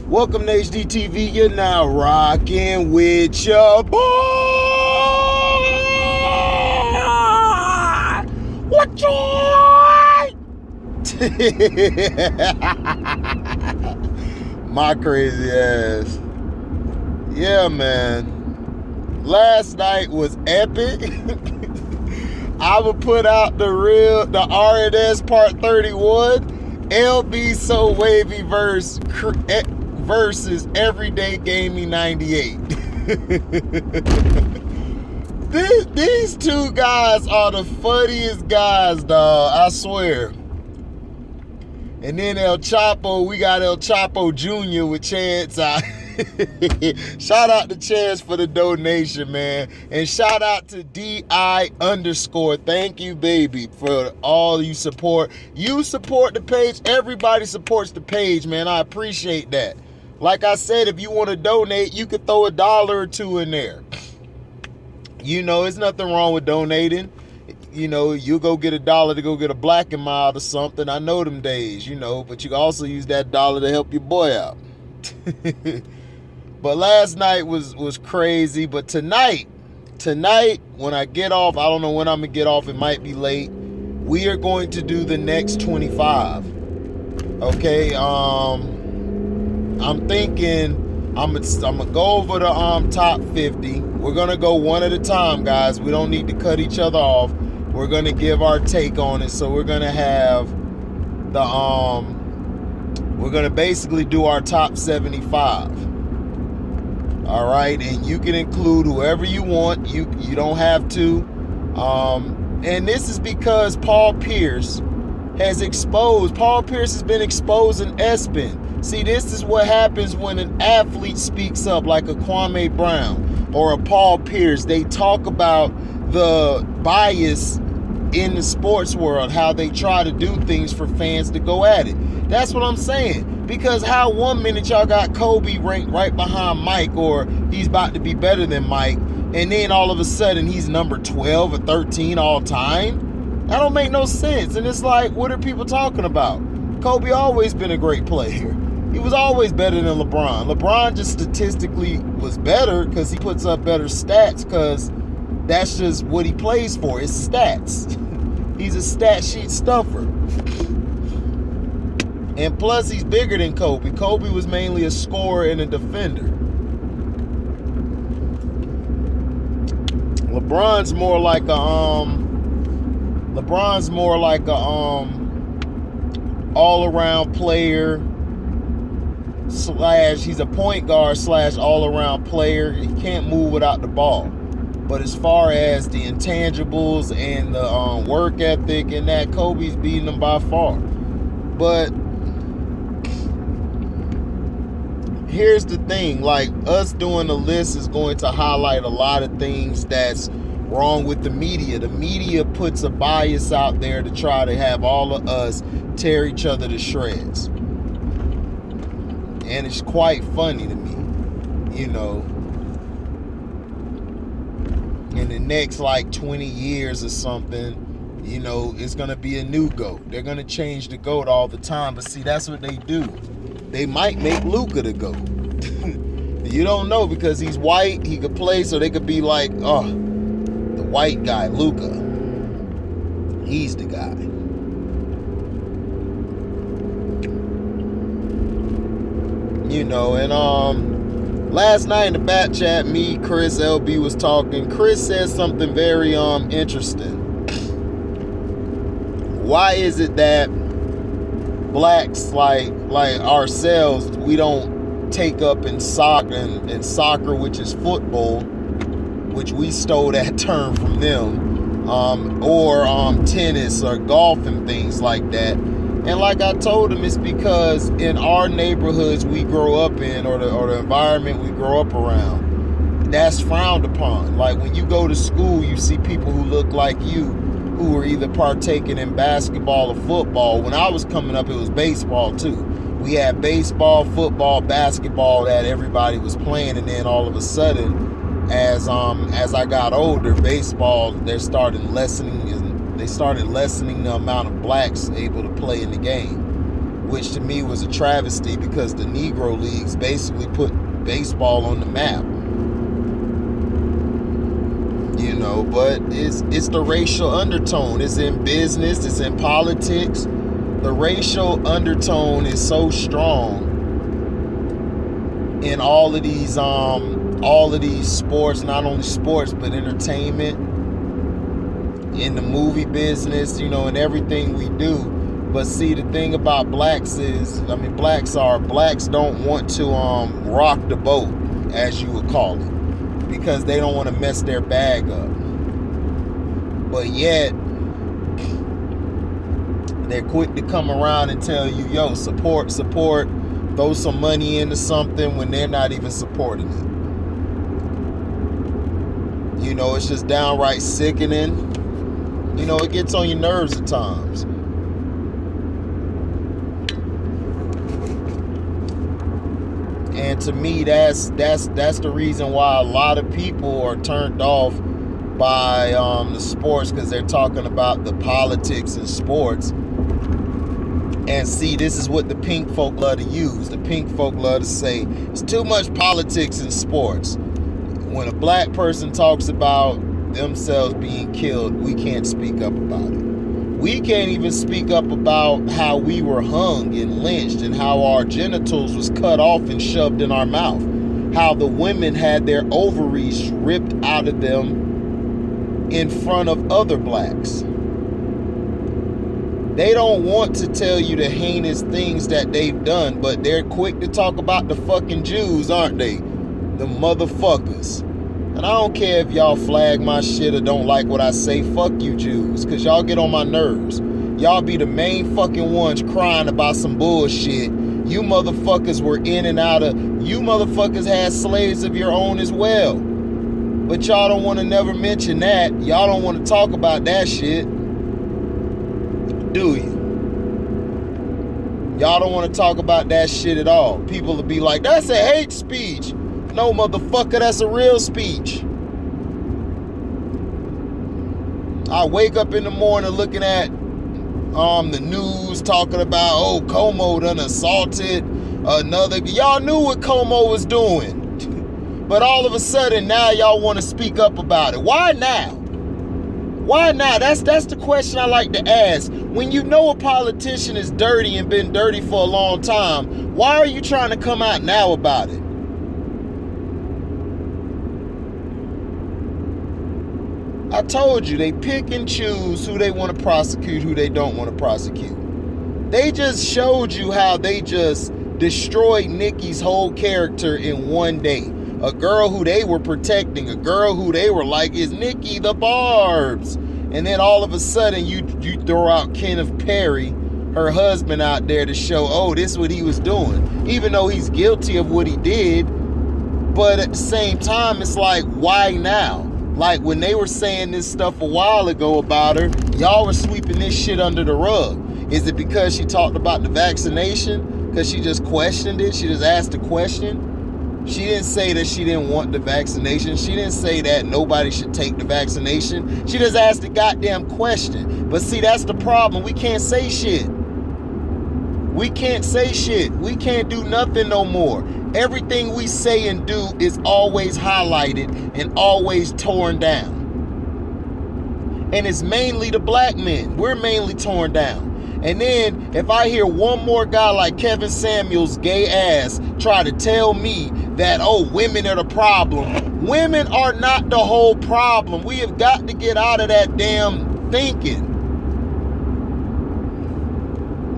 Welcome to HDTV. You're now rocking with your boy. What joy? My crazy ass. Yeah, man. Last night was epic. I would put out the RNS Part 31, LB So Wavy versus Everyday Gaming 98. These two guys are the funniest guys, dog. I swear. And then El Chapo, we got El Chapo Jr. with Chance. Shout out to Chance for the donation, man. And shout out to DI_. Thank you, baby, for all you support. You support the page. Everybody supports the page, man. I appreciate that. Like I said, if you want to donate, you could throw $1 or $2 in there. You know, there's nothing wrong with donating. You know, you go get $1 to go get a Black and Mild or something. I know them days, you know, but you can also use that $1 to help your boy out. But last night was crazy. But tonight, when I get off, I don't know when I'm going to get off. It might be late. We are going to do the next 25. Okay, I'm thinking I'm gonna go over the top 50. We're gonna go one at a time, guys. We don't need to cut each other off. We're gonna give our take on it. So we're gonna have the we're gonna basically do our top 75. All right, and you can include whoever you want. You don't have to. And this is because Paul Pierce has been exposing ESPN. See, this is what happens when an athlete speaks up, like a Kwame Brown or a Paul Pierce. They talk about the bias in the sports world, how they try to do things for fans to go at it. That's what I'm saying. Because how one minute y'all got Kobe ranked right behind Mike, or he's about to be better than Mike, and then all of a sudden he's number 12 or 13 all time? That don't make no sense. And it's like, what are people talking about? Kobe always been a great player. He was always better than LeBron. LeBron just statistically was better because he puts up better stats, because that's just what he plays for. It's stats. He's a stat sheet stuffer. And plus, he's bigger than Kobe. Kobe was mainly a scorer and a defender. LeBron's more like a all-around player / he's a point guard / all-around player. He can't move without the ball. But as far as the intangibles and the work ethic and that, Kobe's beating them by far. But here's the thing, like, us doing a list is going to highlight a lot of things that's wrong with the media. The media puts a bias out there to try to have all of us tear each other to shreds. And it's quite funny to me, you know. In the next like 20 years or something, you know, it's going to be a new GOAT. They're going to change the GOAT all the time. But see, that's what they do. They might make Luka the GOAT. You don't know, because he's white. He could play, so they could be like, oh, the white guy, Luka. He's the guy. You know, and last night in the back chat, me, Chris, LB was talking. Chris said something very interesting. Why is it that blacks like ourselves, we don't take up in soccer, which is football, which we stole that term from them, or tennis or golf and things like that? And like I told him, it's because in our neighborhoods we grow up in, or the environment we grow up around, that's frowned upon. Like when you go to school, you see people who look like you, who were either partaking in basketball or football. When I was coming up, it was baseball too. We had baseball, football, basketball that everybody was playing, and then all of a sudden, as I got older, baseball, they started lessening the amount of blacks able to play in the game. which to me was a travesty because the Negro Leagues basically put baseball on the map. You know, but it's the racial undertone. It's in business, it's in politics. The racial undertone is so strong in all of these sports, not only sports but entertainment, in the movie business, you know, in everything we do. But see, the thing about blacks is, blacks don't want to rock the boat, as you would call it, because they don't want to mess their bag up. But yet they're quick to come around and tell you, yo, support, throw some money into something when they're not even supporting it. You know, it's just downright sickening. You know, it gets on your nerves at times. And to me, that's the reason why a lot of people are turned off by the sports, because they're talking about the politics in sports. And see, this is what the pink folk love to use. The pink folk love to say, it's too much politics in sports. When a black person talks about themselves being killed, we can't speak up about it. We can't even speak up about how we were hung and lynched and how our genitals was cut off and shoved in our mouth. How the women had their ovaries ripped out of them in front of other blacks. They don't want to tell you the heinous things that they've done, but they're quick to talk about the fucking Jews, aren't they? The motherfuckers. And I don't care if y'all flag my shit or don't like what I say. Fuck you, Jews, because y'all get on my nerves. Y'all be the main fucking ones crying about some bullshit. You motherfuckers were in and out of... You motherfuckers had slaves of your own as well. But y'all don't want to never mention that. Y'all don't want to talk about that shit. Do you? Y'all don't want to talk about that shit at all. People will be like, that's a hate speech. No, motherfucker, that's a real speech. I wake up in the morning looking at the news talking about, oh, Como done assaulted another. Y'all knew what Como was doing. But all of a sudden now y'all want to speak up about it. Why now? Why now? That's the question I like to ask. When you know a politician is dirty and been dirty for a long time, why are you trying to come out now about it? I told you, they pick and choose who they want to prosecute, who they don't want to prosecute. They just showed you how they just destroyed Nikki's whole character in one day. A girl who they were protecting, a girl who they were like, is Nikki the Barbs. And then all of a sudden you throw out Kenneth Perry, her husband, out there to show, oh, this is what he was doing. Even though he's guilty of what he did. But at the same time, it's like, why now? Like when they were saying this stuff a while ago about her, y'all were sweeping this shit under the rug. Is it because she talked about the vaccination? Because she just questioned it? She just asked a question? She didn't say that she didn't want the vaccination. She didn't say that nobody should take the vaccination. She just asked a goddamn question. But see, that's the problem. We can't say shit. We can't say shit. We can't do nothing no more. Everything we say and do is always highlighted and always torn down. And it's mainly the black men. We're mainly torn down. And then if I hear one more guy like Kevin Samuels' gay ass try to tell me that, oh, women are the problem. Women are not the whole problem. We have got to get out of that damn thinking.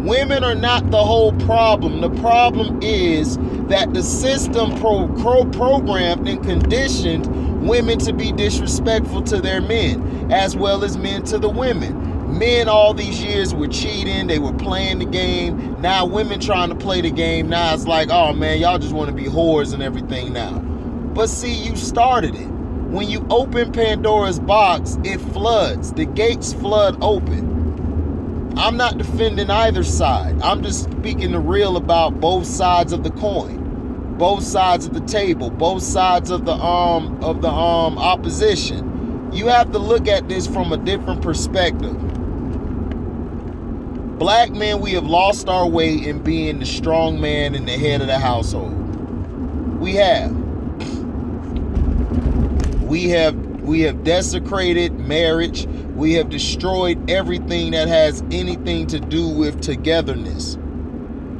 Women are not the whole problem. The problem is that the system programmed and conditioned women to be disrespectful to their men, as well as men to the women. Men all these years were cheating, they were playing the game. Now women trying to play the game. Now it's like, oh man, y'all just want to be whores and everything now. But see, you started it. When you open Pandora's box, it floods. The gates flood open. I'm not defending either side. I'm just speaking the real about both sides of the coin, both sides of the table, both sides of the opposition. You have to look at this from a different perspective. Black men, we have lost our way in being the strong man and the head of the household. We have. We have desecrated marriage. We have destroyed everything that has anything to do with togetherness.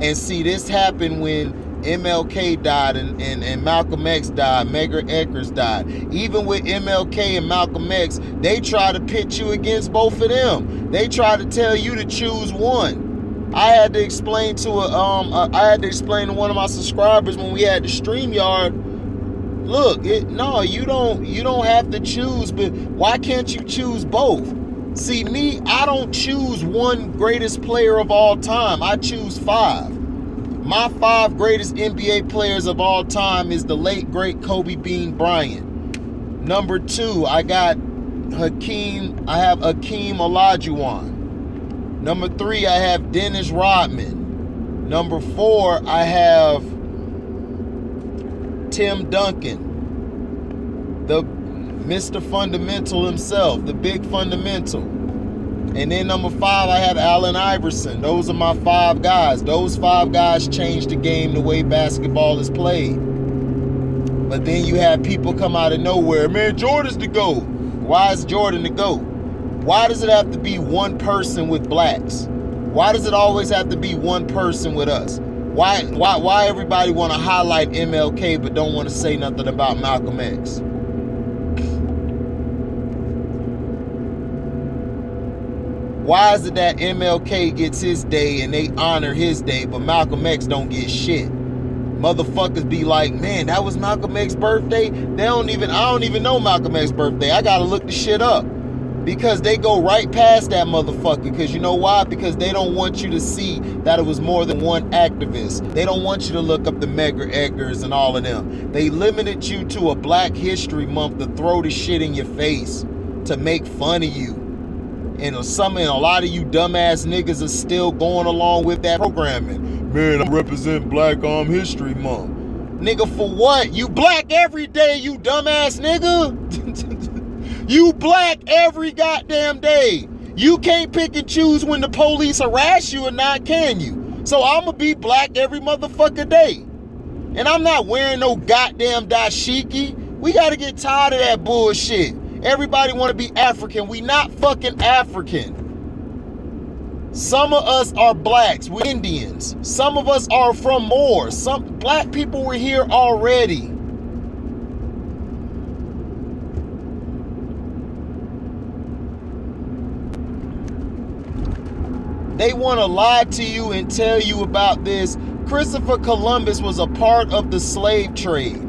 And see, this happened when MLK died and Malcolm X died, Medgar Evers died. Even with MLK and Malcolm X, they try to pit you against both of them. They try to tell you to choose one. I had to explain to one of my subscribers when we had the StreamYard. Look, no, you don't have to choose, but why can't you choose both? See, me, I don't choose one greatest player of all time. I choose 5. My 5 greatest NBA players of all time is the late, great Kobe Bean Bryant. Number 2, I have Hakeem Olajuwon. Number 3, I have Dennis Rodman. Number 4, I have Tim Duncan, the Mr. Fundamental himself, the big fundamental. And then number 5, I have Allen Iverson. Those are my 5 guys. Those 5 guys changed the game the way basketball is played. But then you have people come out of nowhere. Man, Jordan's the GOAT. Why is Jordan the GOAT? Why does it have to be one person with blacks? Why does it always have to be one person with us? Why everybody want to highlight MLK but don't want to say nothing about Malcolm X? Why is it that MLK gets his day and they honor his day, but Malcolm X don't get shit? Motherfuckers be like, man, that was Malcolm X's birthday? I don't even know Malcolm X's birthday. I gotta look the shit up. Because they go right past that motherfucker. Because you know why? Because they don't want you to see that it was more than one activist. They don't want you to look up the Medgar Evers and all of them. They limited you to a Black History Month to throw the shit in your face, to make fun of you. And a lot of you dumbass niggas are still going along with that programming. Man, I represent Black History Month. Nigga, for what? You black every day, you dumbass nigga. You black every goddamn day. You can't pick and choose when the police harass you or not, can you? So I'ma be black every motherfucking day. And I'm not wearing no goddamn dashiki. We gotta get tired of that bullshit. Everybody wanna be African. We not fucking African. Some of us are blacks, we're Indians. Some of us are from Moors. Some black people were here already. They want to lie to you and tell you about this. Christopher Columbus was a part of the slave trade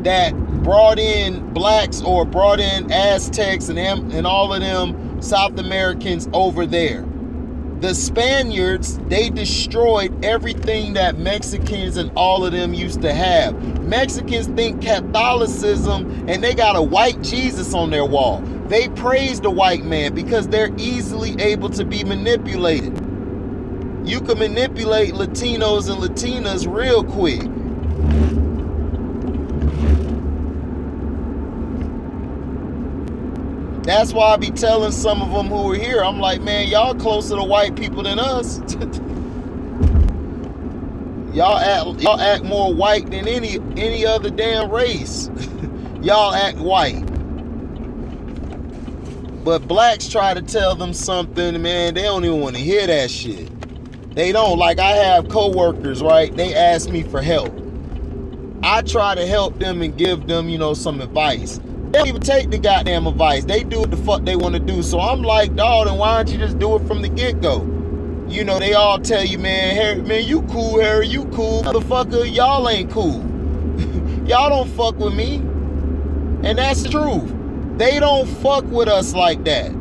that brought in blacks or brought in Aztecs and all of them South Americans over there. The Spaniards, they destroyed everything that Mexicans and all of them used to have. Mexicans think Catholicism and they got a white Jesus on their wall. They praise the white man because they're easily able to be manipulated. You can manipulate Latinos and Latinas real quick. That's why I be telling some of them who are here, I'm like, man, y'all closer to white people than us. Y'all act more white than any other damn race. Y'all act white. But blacks try to tell them something, man, they don't even want to hear that shit. They don't. Like, I have coworkers, right? They ask me for help. I try to help them and give them, some advice. They don't even take the goddamn advice. They do what the fuck they want to do. So I'm like, dawg, then why don't you just do it from the get-go? They all tell you, man, Harry, man, you cool, Harry, you cool. Motherfucker, y'all ain't cool. Y'all don't fuck with me. And that's the truth. They don't fuck with us like that.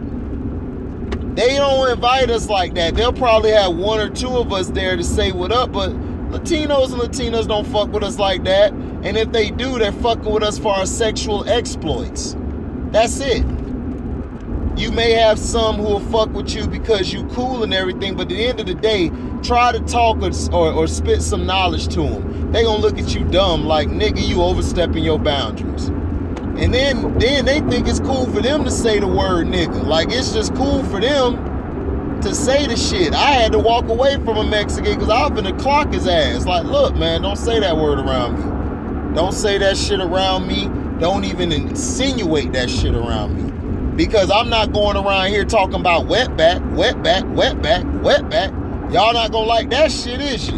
They don't invite us like that. They'll probably have 1 or 2 of us there to say what up, but Latinos and Latinas don't fuck with us like that. And if they do, they're fucking with us for our sexual exploits. That's it. You may have some who will fuck with you because you cool and everything, but at the end of the day, try to talk or spit some knowledge to them. They gonna look at you dumb like, nigga, you overstepping your boundaries. And then they think it's cool for them to say the word nigga. Like, it's just cool for them to say the shit. I had to walk away from a Mexican because I was finna clock his ass. Like, look, man, don't say that word around me. Don't say that shit around me. Don't even insinuate that shit around me. Because I'm not going around here talking about wetback. Y'all not gonna like that shit, is you?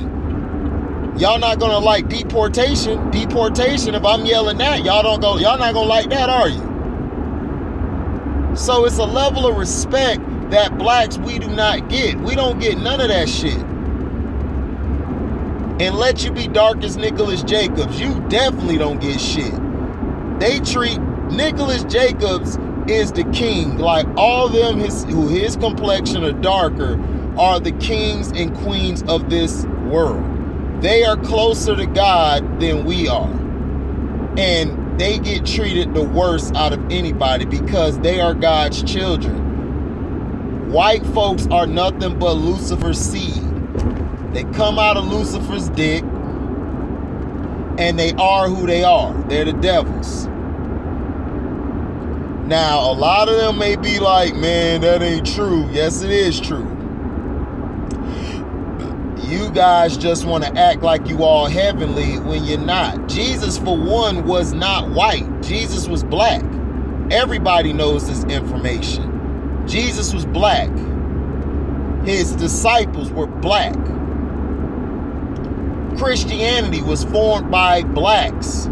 Y'all not gonna like deportation. Deportation, if I'm yelling that, y'all not gonna like that, are you? So it's a level of respect that blacks we do not get. We don't get none of that shit. And let you be dark as Nicholas Jacobs, you definitely don't get shit. They treat Nicholas Jacobs is the king. Like all them who his complexion are darker are the kings and queens of this world. They are closer to God than we are. And they get treated the worst out of anybody because they are God's children. White folks are nothing but Lucifer's seed. They come out of Lucifer's dick and they are who they are. They're the devils. Now, a lot of them may be like, man, that ain't true. Yes, it is true. You guys just want to act like you all heavenly when you're not. Jesus, for one, was not white. Jesus was black. Everybody knows this information. Jesus was black. His disciples were black. Christianity was formed by blacks.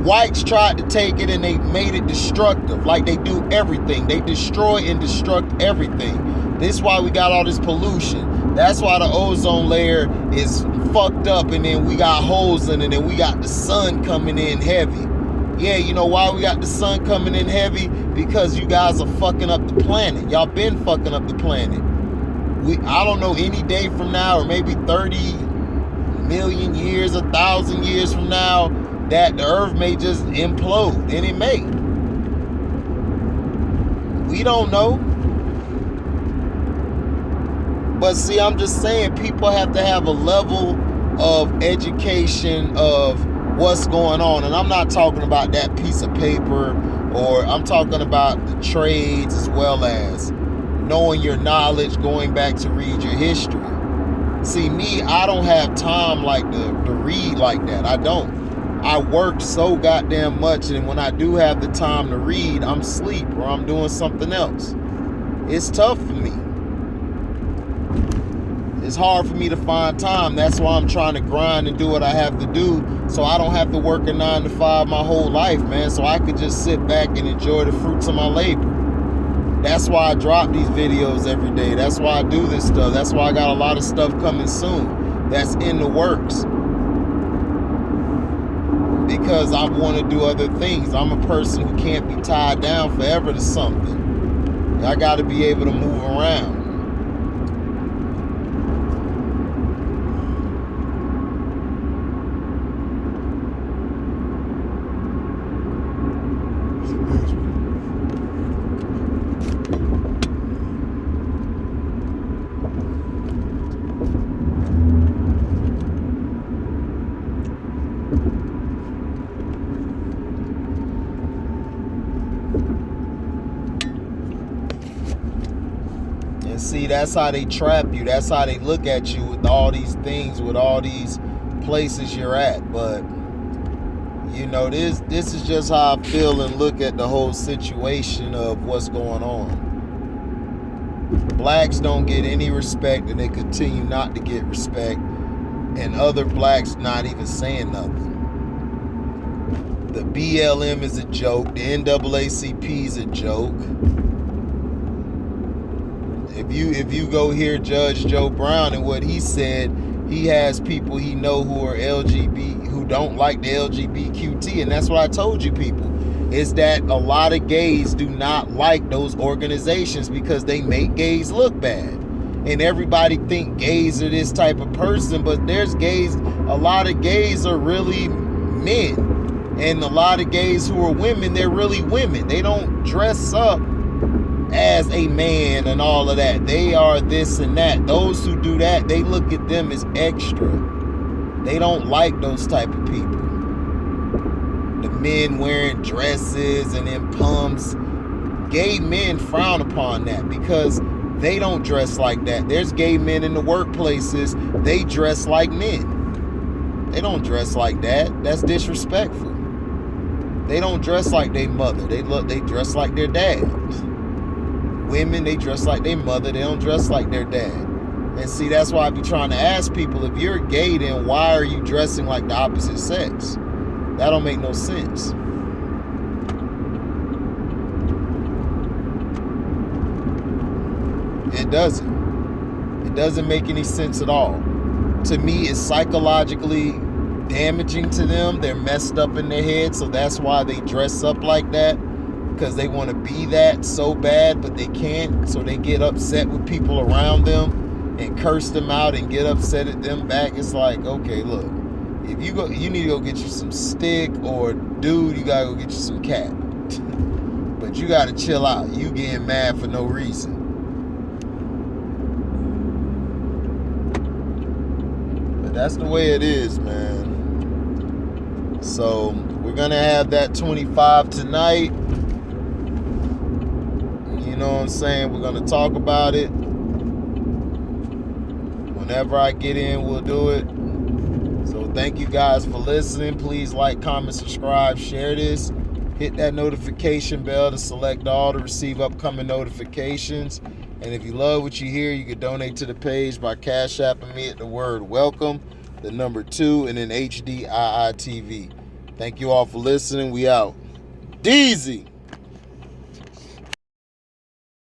Whites tried to take it and they made it destructive, like they do everything. They destroy and destruct everything. This is why we got all this pollution. That's why the ozone layer is fucked up, and then we got holes in it, and we got the sun coming in heavy. Yeah, you know why we got the sun coming in heavy? Because you guys are fucking up the planet. Y'all been fucking up the planet. I don't know, any day from now, or maybe 30 million years, 1,000 years from now, that the earth may just implode, and it may. We don't know. But see, I'm just saying, people have to have a level of education of what's going on. And I'm not talking about that piece of paper, or I'm talking about the trades, as well as knowing your knowledge, going back to read your history. See, me, I don't have time like to read like that. I don't. I work so goddamn much, and when I do have the time to read, I'm asleep or I'm doing something else. It's tough for me. It's hard for me to find time. That's why I'm trying to grind and do what I have to do, so I don't have to work a 9 to 5 my whole life, man, so I could just sit back and enjoy the fruits of my labor. That's why I drop these videos every day. That's why I do this stuff. That's why I got a lot of stuff coming soon that's in the works. Because I want to do other things. I'm a person who can't be tied down forever to something. I got to be able to move around. See, that's how they trap you. That's how they look at you with all these things, with all these places you're at. But, you know, this is just how I feel and look at the whole situation of what's going on. Blacks don't get any respect, and they continue not to get respect. And other blacks not even saying nothing. The BLM is a joke. The NAACP is a joke. If you go hear Judge Joe Brown and what he said, he has people he know who are who don't like the LGBTQT, and that's what I told you people, is that a lot of gays do not like those organizations because they make gays look bad. And everybody think gays are this type of person, but there's gays, a lot of gays are really men. And a lot of gays who are women, they're really women. They don't dress up as a man and all of that. They are this and that. Those who do that, they look at them as extra. They don't like those type of people. The men wearing dresses and then pumps. Gay men frown upon that because They don't dress like that. There's gay men in the workplaces. They dress like men. They don't dress like that. That's disrespectful. They don't dress like their mother. They dress like their dad. Women, they dress like their mother. They don't dress like their dad. And see, that's why I be trying to ask people, if you're gay, then why are you dressing like the opposite sex? That don't make no sense. It doesn't. It doesn't make any sense at all. To me, it's psychologically damaging to them. They're messed up in their head, so that's why they dress up like that, because they want to be that so bad, but they can't. So they get upset with people around them and curse them out and get upset at them back. It's like, okay, look, if you need to go get you some stick, or dude, you gotta go get you some cat. But you gotta chill out. You getting mad for no reason. But that's the way it is, man. So we're gonna have that 25 tonight. You know what I'm saying? We're gonna talk about it. Whenever I get in, we'll do it. So thank you guys for listening. Please like, comment, subscribe, share this. Hit that notification bell to select all to receive upcoming notifications. And if you love what you hear, you can donate to the page by Cash Apping me at the word welcome, the number 2, and then HDIITV. Thank you all for listening. We out. Deezy.